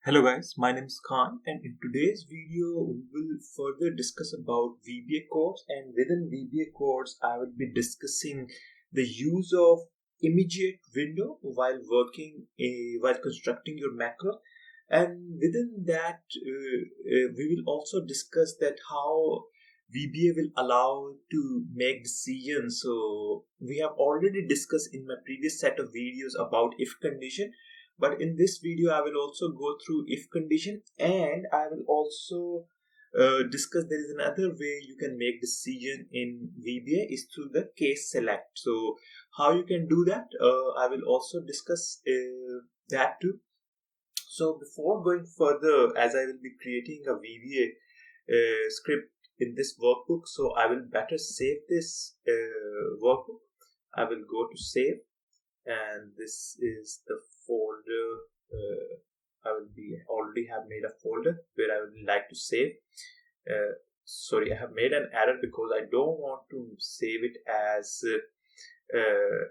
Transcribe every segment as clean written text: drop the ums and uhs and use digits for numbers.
Hello guys, my name is Khan, and in today's video we will further discuss about VBA codes, and within VBA codes I will be discussing the use of immediate window while while constructing your macro, and within that we will also discuss that how VBA will allow to make decisions. So we have already discussed in my previous set of videos about if condition, but in this video I will also go through if condition, and I will also discuss there is another way you can make decision in VBA is through the case select. So how you can do that, I will also discuss that too. So before going further, as I will be creating a VBA script in this workbook, so I will better save this workbook. I will go to save, and this is the folder. I will be already have made a folder where I would like to save. Sorry, I have made an error because I don't want to save it as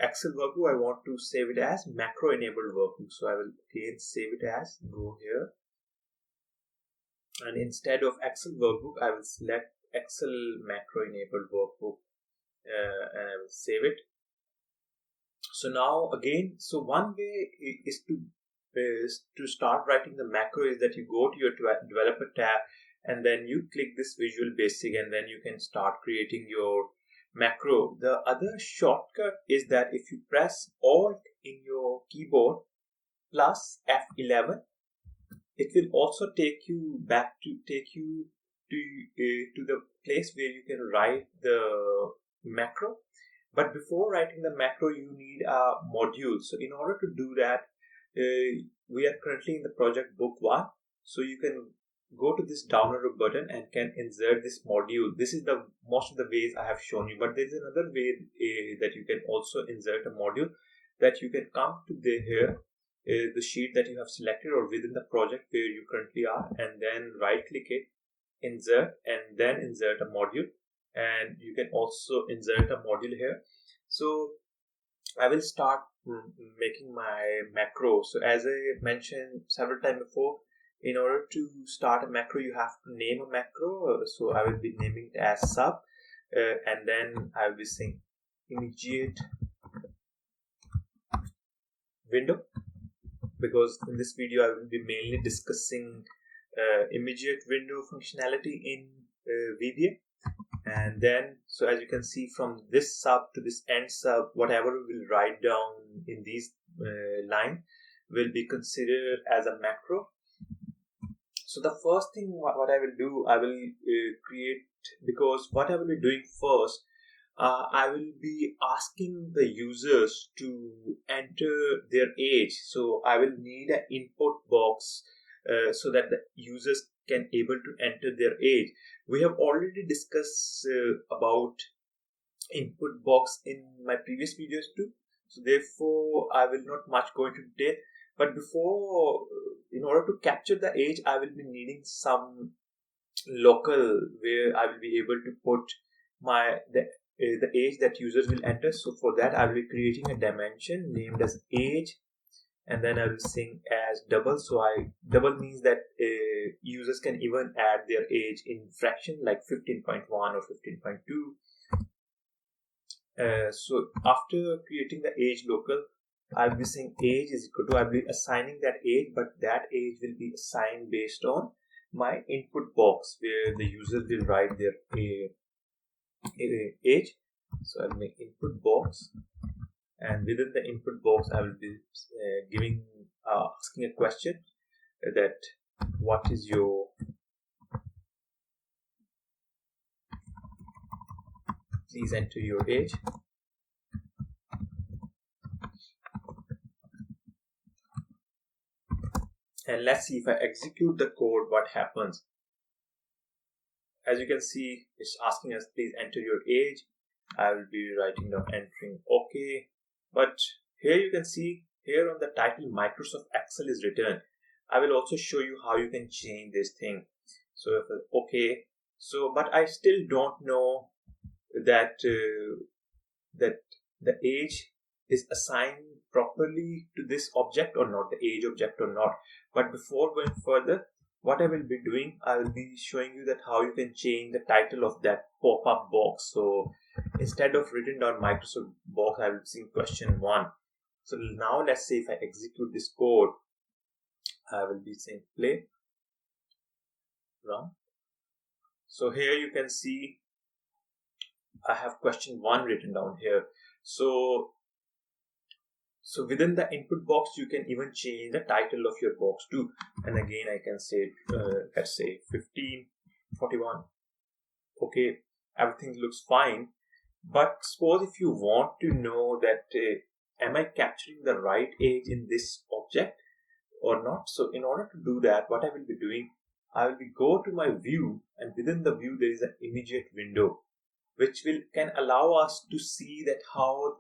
Excel workbook. I want to save it as macro enabled workbook. So I will again save it as, go here, and instead of Excel workbook I will select Excel macro enabled workbook, and I will save it. So now again, so one way is to start writing the macro is that you go to your developer tab, and then you click this Visual Basic, and then you can start creating your macro. The other shortcut is that if you press Alt in your keyboard plus F11, it will also take you to the place where you can write the macro. But before writing the macro, you need a module. So in order to do that, we are currently in the project book 1. So you can go to this download button and can insert this module. This is the most of the ways I have shown you, but there is another way that you can also insert a module, that you can come to the sheet that you have selected or within the project where you currently are, and then right click it, insert, and then insert a module. And you can also insert a module here. So I will start making my macro. So as I mentioned several times before, in order to start a macro you have to name a macro. So I will be naming it as sub, and then I will be saying immediate window, because in this video I will be mainly discussing immediate window functionality in VBA. And then, so as you can see, from this sub to this end sub, whatever we will write down in these line will be considered as a macro. So the first thing what I will do, I will create, because what I will be doing first, I will be asking the users to enter their age. So I will need an input box so that the users can able to enter their age. We have already discussed about input box in my previous videos too. So therefore, I will not much go into detail. But before, in order to capture the age, I will be needing some local where I will be able to put the age that users will enter. So for that, I will be creating a dimension named as age, and then I will saying as double. So double means that users can even add their age in fraction like 15.1 or 15.2. So after creating the age local, I'll be saying age is equal to, I'll be assigning that age, but that age will be assigned based on my input box where the user will write their age. So I'll make input box, and within the input box I will be asking a question that what is your please enter your age. And let's see if I execute the code what happens. As you can see, it's asking us please enter your age. I will be writing down entering OK. But here you can see, here on the title Microsoft Excel is written. I will also show you how you can change this thing. So if OK, so but I still don't know that that the age is assigned properly to this object or not, the age object or not. But before going further, what I will be doing, I will be showing you that how you can change the title of that pop-up box. So instead of written down Microsoft box, I will be seeing question 1. So now let's say if I execute this code, I will be saying play, run. So here you can see I have question 1 written down here. So within the input box, you can even change the title of your box too. And again, I can say, let's say 1541. Okay, everything looks fine. But suppose if you want to know that am I capturing the right age in this object or not? So in order to do that, what I will be doing, I will be go to my view, and within the view there is an immediate window, which can allow us to see that how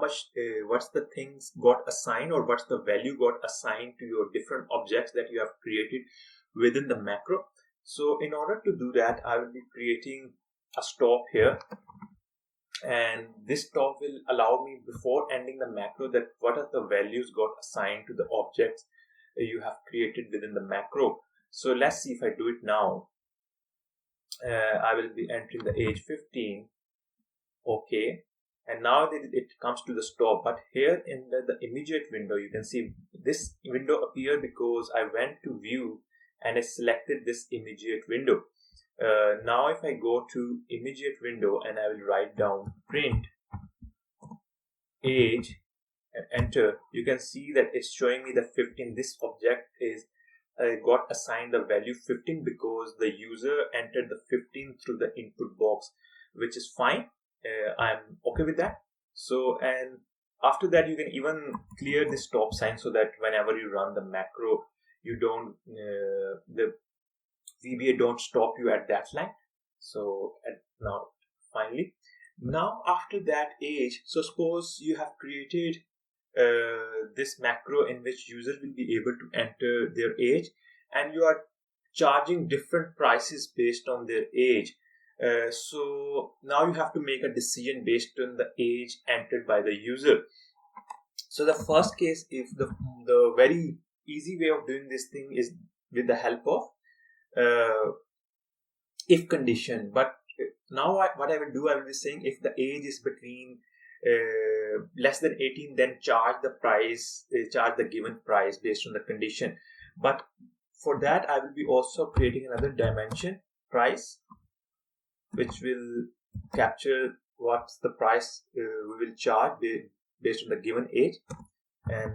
much what's the things got assigned, or what's the value got assigned to your different objects that you have created within the macro. So in order to do that, I will be creating a stop here, and this stop will allow me, before ending the macro, that what are the values got assigned to the objects you have created within the macro. So let's see if I do it now. I will be entering the age 15. Okay, and now it comes to the stop. But here in the immediate window, you can see this window appeared because I went to view and I selected this immediate window. Now if I go to immediate window and I will write down print age and enter, you can see that it's showing me the 15. This object is got assigned the value 15 because the user entered the 15 through the input box, which is fine. I'm okay with that. So, and after that, you can even clear the stop sign so that whenever you run the macro, you don't the VBA don't stop you at that line. So now finally, now after that age, so suppose you have created this macro in which user will be able to enter their age, and you are charging different prices based on their age. So now you have to make a decision based on the age entered by the user. So the first case, if the very easy way of doing this thing is with the help of if condition. But now what I will do, I will be saying if the age is between less than 18, then charge the given price based on the condition. But for that, I will be also creating another dimension, price, which will capture what's the price we will charge based on the given age, and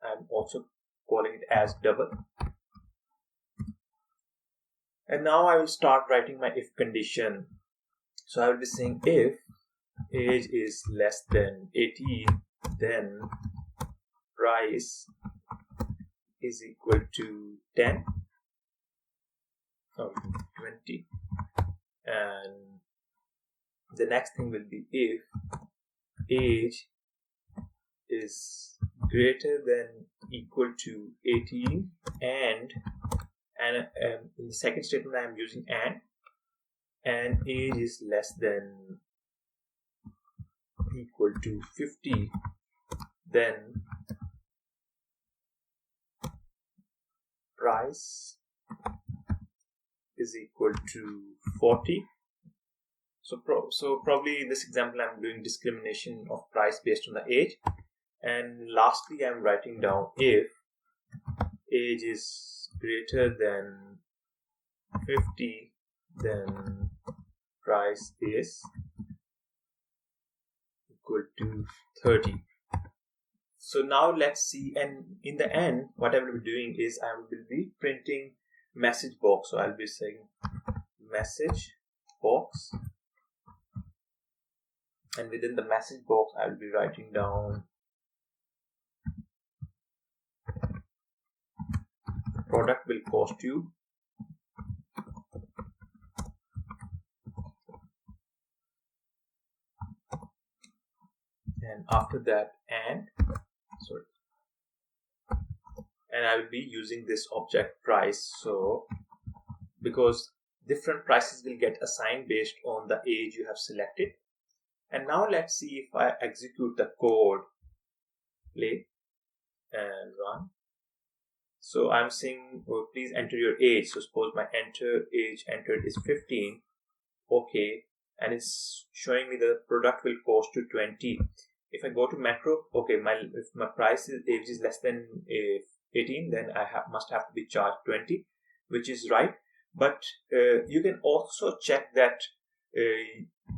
I'm also calling it as double. And now I will start writing my if condition. So I will be saying if age is less than 18, then price is equal to 10 or 20. And the next thing will be if age is greater than equal to 18 and in the second statement I am using and age is less than equal to 50, then price is equal to 40. So probably in this example I'm doing discrimination of price based on the age. And lastly, I'm writing down if age is greater than 50, then price is equal to 30. So now let's see, and in the end, what I will be doing is I will be printing message box. So I'll be saying message box, and within the message box, I will be writing down product will cost you and after that and I will be using this object price. So because different prices will get assigned based on the age you have selected. And now let's see if I execute the code. play and run. So I'm saying, oh, please enter your age. So suppose my age entered is 15. Okay, and it's showing me the product will cost you 20. If I go to macro, okay, if my price age is less than 18, then I must have to be charged 20, which is right. But you can also check that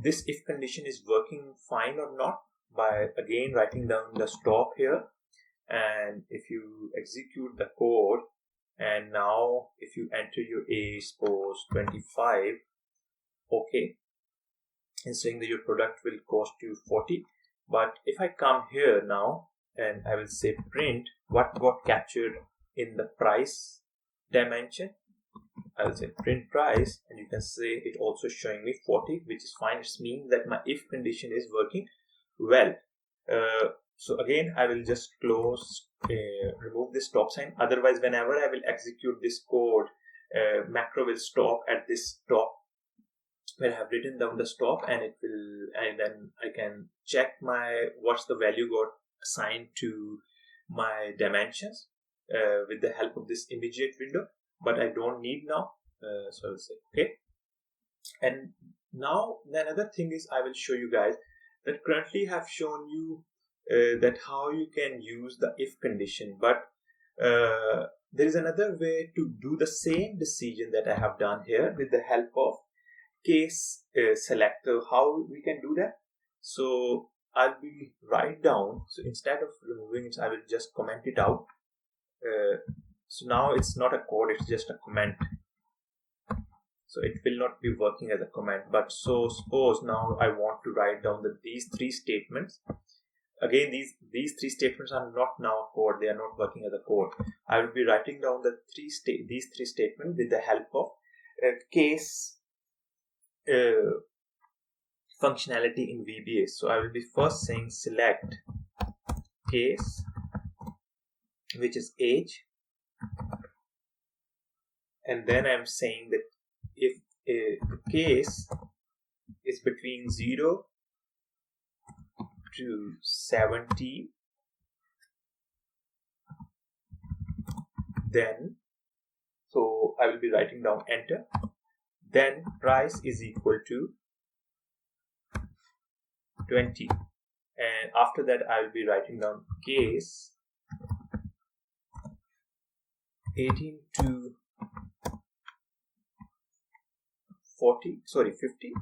this if condition is working fine or not by again writing down the stop here. And if you execute the code, and now if you enter your age, suppose 25, okay, and saying that your product will cost you 40. But if I come here now and I will say print what got captured in the price dimension, I will say print price, and you can say it also showing me 40, which is fine. It means that my if condition is working well. So again, I will just remove this stop sign. Otherwise, whenever I will execute this code, macro will stop at this stop where I have written down the stop, and it will, and then I can check what's the value got assigned to my dimensions with the help of this immediate window. But I don't need now, so I will say okay. And now the another thing is I will show you guys that currently have shown you that how you can use the if condition, but there is another way to do the same decision that I have done here with the help of case selector. How we can do that? So I'll be write down, so instead of removing it, I will just comment it out. So now it's not a code, it's just a comment. So it will not be working as a comment. But so suppose now I want to write down these three statements. Again, these three statements are not now code, they are not working as a code. I will be writing down these three statements with the help of case functionality in VBA. So I will be first saying select case, which is age, and then I'm saying that if the case is between 0 to 70, then so I will be writing down enter, then price is equal to 20, and after that I will be writing down case 18 to 50,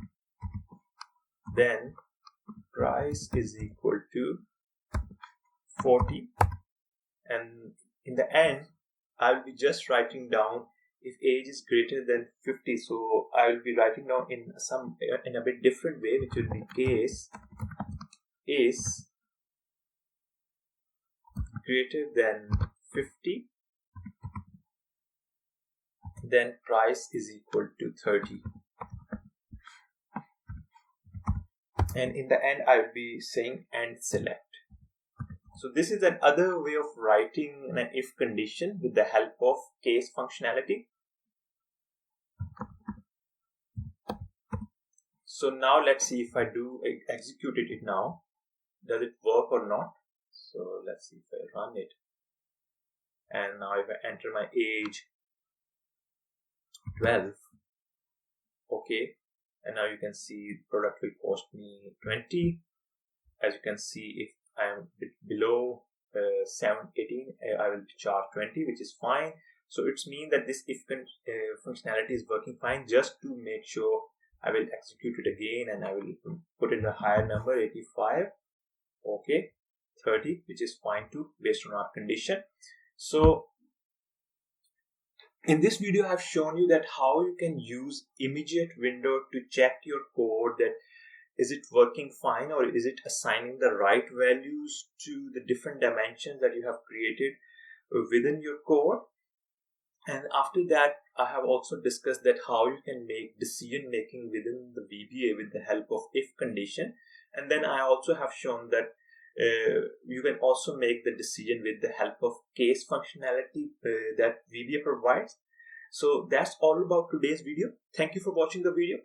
then price is equal to 40, and in the end I will be just writing down if age is greater than 50. So I will be writing down in a bit different way, which will be case is greater than 50, then price is equal to 30. And in the end, I will be saying and select. So this is another way of writing an if condition with the help of case functionality. So now let's see if I do execute it now. Does it work or not? So let's see if I run it. And now if I enter my age 12, okay, and now you can see product will cost me 20. As you can see, if I am below 18, I will charge 20, which is fine. So it's mean that this if functionality is working fine. Just to make sure, I will execute it again and I will put in a higher number, 85, okay, 30, which is fine too based on our condition. So in this video, I have shown you that how you can use immediate window to check your code, that is it working fine or is it assigning the right values to the different dimensions that you have created within your code. And after that, I have also discussed that how you can make decision making within the VBA with the help of if condition. And then I also have shown that you can also make the decision with the help of case functionality that VBA provides. So that's all about today's video. Thank you for watching the video.